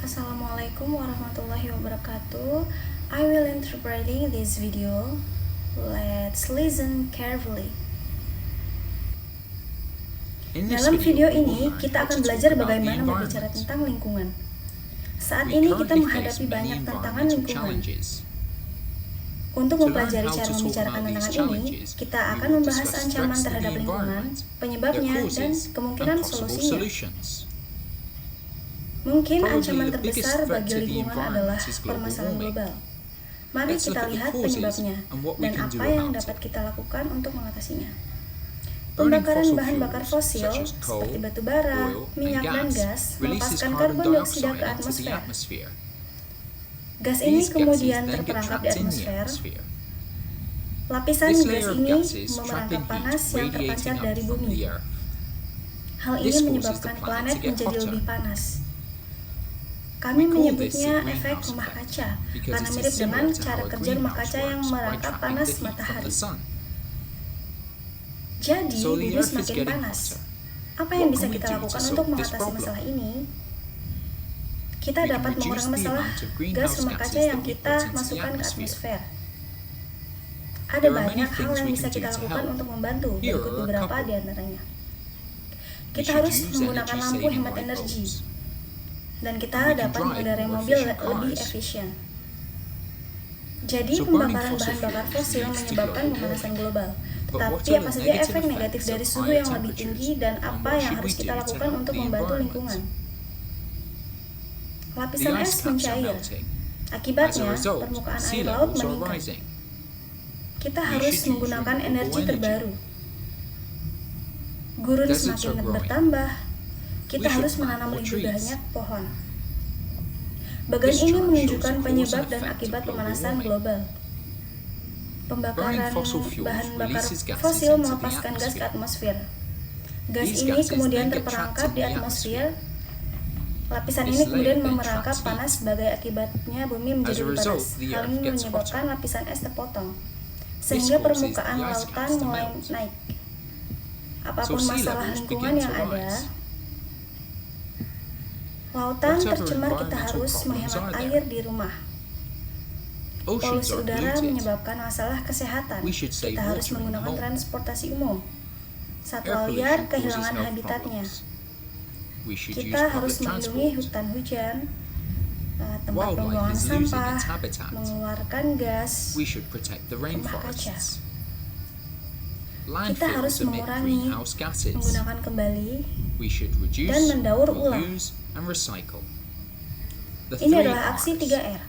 Assalamualaikum warahmatullahi wabarakatuh. I will interpreting this video. Let's listen carefully. Dalam video ini, kita akan belajar bagaimana berbicara tentang lingkungan. Saat ini kita menghadapi banyak tantangan lingkungan. Untuk mempelajari cara membicarakan tantangan ini, kita akan membahas ancaman terhadap lingkungan, penyebabnya, dan kemungkinan solusinya. Mungkin ancaman terbesar bagi lingkungan adalah permasalahan global. Mari kita lihat penyebabnya dan apa yang dapat kita lakukan untuk mengatasinya. Pembakaran bahan bakar fosil seperti batu bara, minyak, dan gas melepaskan karbon dioksida ke atmosfer. Gas ini kemudian terperangkap di atmosfer. Lapisan gas ini memerangkap panas yang terpancar dari bumi. Hal ini menyebabkan planet menjadi lebih panas. Kami menyebutnya efek rumah kaca karena mirip dengan cara kerja rumah kaca yang merangkap panas matahari. Jadi, bumi semakin panas. Apa yang bisa kita lakukan untuk mengatasi masalah ini? Kita dapat mengurangi masalah gas rumah kaca yang kita masukkan ke atmosfer. Ada banyak hal yang bisa kita lakukan untuk membantu, berikut beberapa di antaranya. Kita harus menggunakan lampu hemat energi, dan kita dapat mengendarai mobil lebih efisien. Jadi, pembakaran bahan bakar fosil menyebabkan pemanasan global. Tetapi apa saja efek negatif dari suhu yang lebih tinggi dan apa yang harus kita lakukan untuk membantu lingkungan? Lapisan es mencair. Akibatnya, permukaan air laut meningkat. Kita harus menggunakan energi terbaru. Gurun semakin bertambah. Kita harus menanam lebih banyak pohon. Bagian ini menunjukkan penyebab dan akibat pemanasan global. Pembakaran bahan bakar fosil melepaskan gas ke atmosfer. Gas ini kemudian terperangkap di atmosfer. Lapisan ini kemudian memerangkap panas sebagai akibatnya bumi menjadi lebih panas. Hal ini menyebabkan lapisan es terpotong, sehingga permukaan lautan mulai naik. Apapun masalah lingkungan yang ada, lautan tercemar, kita harus menghemat air di rumah. Polusi udara menyebabkan masalah kesehatan. Kita harus menggunakan transportasi umum. Satwa liar kehilangan habitatnya. Kita harus melindungi hutan hujan, tempat pembuangan sampah, mengeluarkan gas rumah kaca. Kita harus mengurangi, menggunakan kembali, dan mendaur ulang. Ini adalah aksi 3R,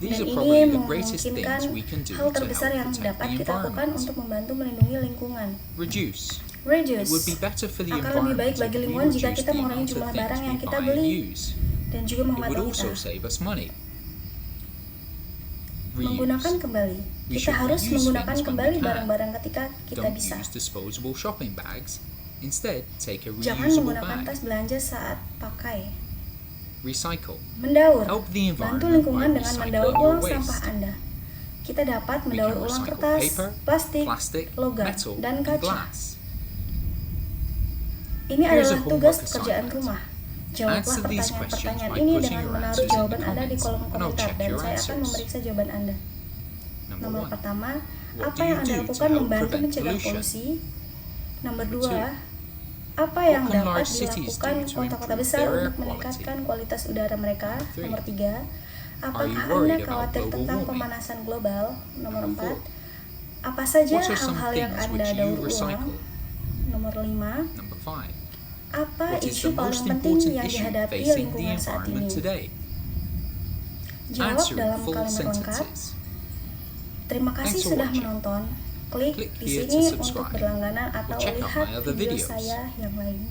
dan ini memungkinkan hal terbesar yang dapat kita lakukan untuk membantu melindungi lingkungan. Reduce akan lebih baik bagi lingkungan jika kita mengurangi jumlah barang yang kita beli dan juga menghemat kita. Menggunakan kembali, kita harus menggunakan kembali barang-barang ketika kita bisa. Jangan menggunakan tas belanja saat pakai. Mendaur, bantu lingkungan dengan mendaur ulang sampah Anda. Kita dapat mendaur ulang kertas, plastik, logam, dan kaca. Ini adalah tugas pekerjaan rumah. Jawablah pertanyaan-pertanyaan ini dengan menaruh jawaban Anda di kolom komentar, dan saya akan memeriksa jawaban Anda. Nomor pertama, apa yang Anda lakukan membantu mencegah polusi? Nomor 2, apa yang dapat dilakukan kota-kota besar untuk meningkatkan kualitas udara mereka? Nomor 3, apakah Anda khawatir tentang pemanasan global? Nomor 4, apa saja hal-hal yang Anda daur ulang? Nomor 5, apa isu paling penting yang dihadapi lingkungan saat ini? Jawab dalam kalimat lengkap. Terima kasih sudah menonton. Klik di sini untuk berlangganan atau lihat video saya yang lain.